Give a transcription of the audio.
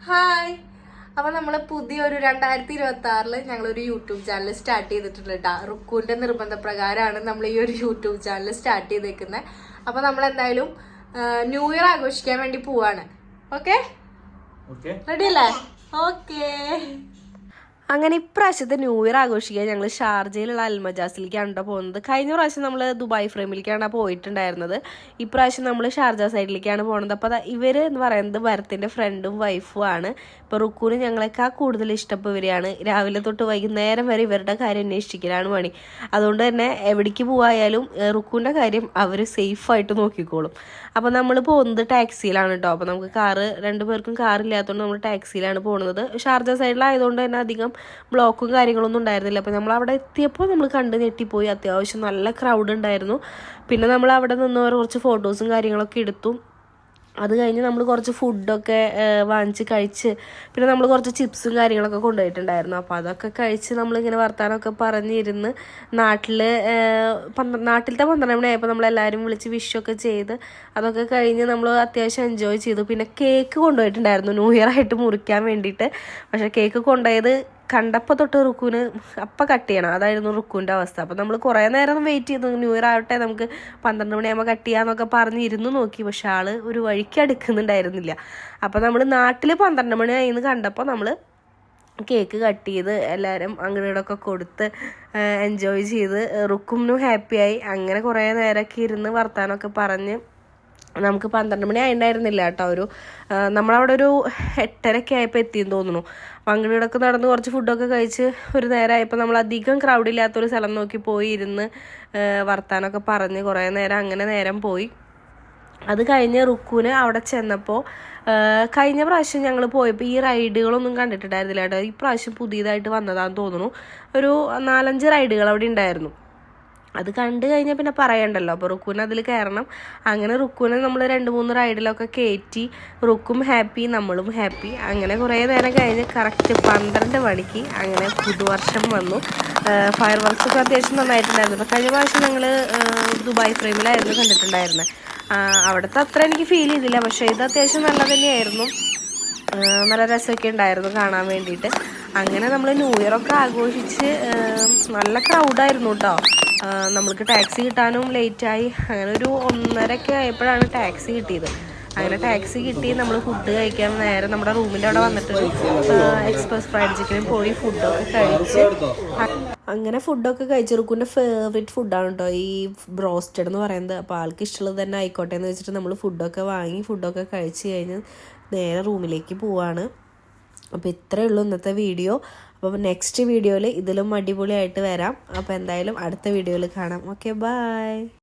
Hi. അപ്പോൾ നമ്മൾ പുതിയൊരു 2026 ഞങ്ങളൊരു യൂട്യൂബ് ചാനൽ സ്റ്റാർട്ട് ചെയ്തിട്ടുണ്ട് കേട്ടോ. റുക്കുവിൻ്റെ നിർബന്ധപ്രകാരമാണ് നമ്മൾ ഈ ഒരു യൂട്യൂബ് ചാനൽ സ്റ്റാർട്ട് ചെയ്തേക്കുന്നത്. അപ്പോൾ നമ്മൾ എന്തായാലും ന്യൂ ഇയർ ആഘോഷിക്കാൻ വേണ്ടി പോവാണ്. ഓക്കെ, റെഡി അല്ലേ? ഓക്കെ. അങ്ങനെ ഇപ്രാവശ്യത്തെ ന്യൂ ഇയർ ആഘോഷിക്കാൻ ഞങ്ങൾ ഷാർജയിലുള്ള അൽമജാസിലേക്കാണ് കേട്ടോ പോകുന്നത്. കഴിഞ്ഞ പ്രാവശ്യം നമ്മൾ ദുബായ് ഫ്രെയിമിലേക്കാണ് പോയിട്ടുണ്ടായിരുന്നത്. ഇപ്രാവശ്യം നമ്മൾ ഷാർജ സൈഡിലേക്കാണ് പോകുന്നത്. അപ്പോൾ ഇവർ എന്ന് പറയുന്നത് ഭരത്തിൻ്റെ ഫ്രണ്ടും വൈഫും ആണ്. ഇപ്പോൾ റുക്കൂന് ഞങ്ങളെക്കാൾ കൂടുതൽ ഇഷ്ടപ്പെട്ടവരാണ്. രാവിലെ തൊട്ട് വൈകുന്നേരം വരെ ഇവരുടെ കാര്യം അന്വേഷിക്കലാണ് പണി. അതുകൊണ്ട് തന്നെ എവിടേക്ക് പോയാലും റുക്കൂൻ്റെ കാര്യം അവർ സേഫായിട്ട് നോക്കിക്കോളും. അപ്പോൾ നമ്മൾ പോകുന്നത് ടാക്സിയിലാണ് കേട്ടോ. അപ്പോൾ നമുക്ക് രണ്ടുപേർക്കും കാറില്ലാത്തതുകൊണ്ട് നമ്മൾ ടാക്സിയിലാണ് പോകുന്നത്. ഷാർജ സൈഡിലായതുകൊണ്ട് തന്നെ അധികം ബ്ലോക്കും കാര്യങ്ങളൊന്നും ഉണ്ടായിരുന്നില്ല. അപ്പോൾ നമ്മൾ അവിടെ എത്തിയപ്പോൾ നമ്മൾ കണ്ട് ഞെട്ടിപ്പോയി. അത്യാവശ്യം നല്ല ക്രൗഡ് ഉണ്ടായിരുന്നു. പിന്നെ നമ്മൾ അവിടെ നിന്ന് കുറച്ച് ഫോട്ടോസും കാര്യങ്ങളൊക്കെ എടുത്തു. അത് കഴിഞ്ഞ് നമ്മൾ കുറച്ച് ഫുഡൊക്കെ വാങ്ങിച്ച് കഴിച്ച് പിന്നെ നമ്മൾ കുറച്ച് ചിപ്സും കാര്യങ്ങളൊക്കെ കൊണ്ടുപോയിട്ടുണ്ടായിരുന്നു. അപ്പോൾ അതൊക്കെ കഴിച്ച് നമ്മളിങ്ങനെ വർത്താനമൊക്കെ പറഞ്ഞിരുന്ന് നാട്ടിലത്തെ 12 മണിയായപ്പോൾ നമ്മളെല്ലാവരും വിളിച്ച് വിഷൊക്കെ ചെയ്ത് അതൊക്കെ കഴിഞ്ഞ് നമ്മൾ അത്യാവശ്യം എൻജോയ് ചെയ്തു. പിന്നെ കേക്ക് കൊണ്ടുപോയിട്ടുണ്ടായിരുന്നു ന്യൂ ഇയർ ആയിട്ട് മുറിക്കാൻ വേണ്ടിയിട്ട്. പക്ഷേ കേക്ക് കൊണ്ടുപോയത് കണ്ടപ്പോൾ തൊട്ട് റുക്കുവിന് അപ്പം കട്ട് ചെയ്യണം, അതായിരുന്നു റുക്കുവിൻ്റെ അവസ്ഥ. അപ്പോൾ നമ്മൾ കുറേ നേരം വെയിറ്റ് ചെയ്തു. ന്യൂ ഇയർ ആവട്ടെ, നമുക്ക് 12 മണിയാകുമ്പോൾ കട്ട് ചെയ്യാമെന്നൊക്കെ പറഞ്ഞിരുന്നു നോക്കി. പക്ഷെ ആൾ ഒരു വഴിക്ക് അടുക്കുന്നുണ്ടായിരുന്നില്ല. അപ്പോൾ നമ്മൾ നാട്ടിൽ 12 മണിയായിന്ന് കണ്ടപ്പോൾ നമ്മൾ കേക്ക് കട്ട് ചെയ്ത് എല്ലാവരും അങ്ങോട്ടൊക്കെ കൊടുത്ത് എൻജോയ് ചെയ്ത് റുക്കുവിനും ഹാപ്പിയായി. അങ്ങനെ കുറേ നേരമൊക്കെ ഇരുന്ന് വർത്താനമൊക്കെ പറഞ്ഞ് നമുക്ക് 12 മണി ആയിട്ടുണ്ടായിരുന്നില്ല കേട്ടോ. നമ്മളവിടെ ഒരു 8:30 ആയപ്പോൾ എത്തിയെന്ന് തോന്നുന്നു. അപ്പം അങ്ങോട്ടൊക്കെ നടന്ന് കുറച്ച് ഫുഡൊക്കെ കഴിച്ച് ഒരു നേരമായപ്പോൾ നമ്മൾ അധികം ക്രൗഡില്ലാത്തൊരു സ്ഥലം നോക്കി പോയി ഇരുന്ന് വർത്താനമൊക്കെ പറഞ്ഞ് കുറേ നേരം അങ്ങനെ നേരം പോയി. അത് കഴിഞ്ഞ് റുക്കുവിന് അവിടെ ചെന്നപ്പോൾ കഴിഞ്ഞ പ്രാവശ്യം ഞങ്ങൾ പോയപ്പോൾ ഈ റൈഡുകളൊന്നും കണ്ടിട്ടുണ്ടായിരുന്നില്ല കേട്ടോ. ഈ പ്രാവശ്യം പുതിയതായിട്ട് വന്നതാണെന്ന് തോന്നുന്നു. ഒരു 4-5 റൈഡുകൾ അവിടെ ഉണ്ടായിരുന്നു. അത് കണ്ടു കഴിഞ്ഞാൽ പിന്നെ പറയണ്ടല്ലോ. അപ്പോൾ റുക്കുവിന് അതിൽ കയറണം. അങ്ങനെ റുക്കുവിനെ നമ്മൾ 2-3 റൈഡിലൊക്കെ കയറ്റി. റുക്കും ഹാപ്പി, നമ്മളും ഹാപ്പി. അങ്ങനെ കുറേ നേരം കഴിഞ്ഞ് കറക്റ്റ് 12 മണിക്ക് അങ്ങനെ പുതുവർഷം വന്നു. ഫയർ വർക്ക്സൊക്കെ അത്യാവശ്യം നന്നായിട്ടുണ്ടായിരുന്നു. കഴിഞ്ഞ പ്രാവശ്യം ഞങ്ങൾ ദുബായ് ഫ്രെയിമിലായിരുന്നു കണ്ടിട്ടുണ്ടായിരുന്നത്. അവിടുത്തെ അത്ര എനിക്ക് ഫീൽ ചെയ്തില്ല. പക്ഷേ ഇത് അത്യാവശ്യം നല്ല തന്നെയായിരുന്നു. നല്ല രസമൊക്കെ ഉണ്ടായിരുന്നു കാണാൻ വേണ്ടിയിട്ട്. അങ്ങനെ നമ്മൾ ന്യൂ ഇയറൊക്കെ ആഘോഷിച്ച് നല്ല ക്രൗഡായിരുന്നു കേട്ടോ. നമ്മൾക്ക് ടാക്സി കിട്ടാനും ലേറ്റായി. അങ്ങനെ ഒരു 1:30 ആയപ്പോഴാണ് ടാക്സി കിട്ടിയത്. അങ്ങനെ ടാക്സി കിട്ടി. നമ്മൾ ഫുഡ് കഴിക്കാൻ നേരെ നമ്മുടെ റൂമിൻ്റെ അവിടെ വന്നിട്ട് എക്സ്പ്രസ് ഫ്രൈഡ് ചിക്കനും പോയി ഫുഡൊക്കെ കഴിച്ച് അങ്ങനെ ഫുഡൊക്കെ കഴിച്ച് റുക്കുവിൻ്റെ ഫേവറേറ്റ് ഫുഡാണ് കേട്ടോ ഈ ബ്രോസ്റ്റഡ് എന്ന് പറയുന്നത്. അപ്പോൾ ആൾക്ക് ഇഷ്ടമുള്ളത് തന്നെ ആയിക്കോട്ടെ എന്ന് വെച്ചിട്ട് നമ്മൾ ഫുഡൊക്കെ വാങ്ങി ഫുഡൊക്കെ കഴിച്ച് കഴിഞ്ഞ് നേരെ റൂമിലേക്ക് പോവാണ്. അപ്പോൾ ഇത്രയേ ഉള്ളൂ ഇന്നത്തെ വീഡിയോ. അപ്പോൾ നെക്സ്റ്റ് വീഡിയോയിൽ ഇതിലും അടിപൊളിയായിട്ട് വരാം. അപ്പോൾ എന്തായാലും അടുത്ത വീഡിയോയിൽ കാണാം. Okay, by.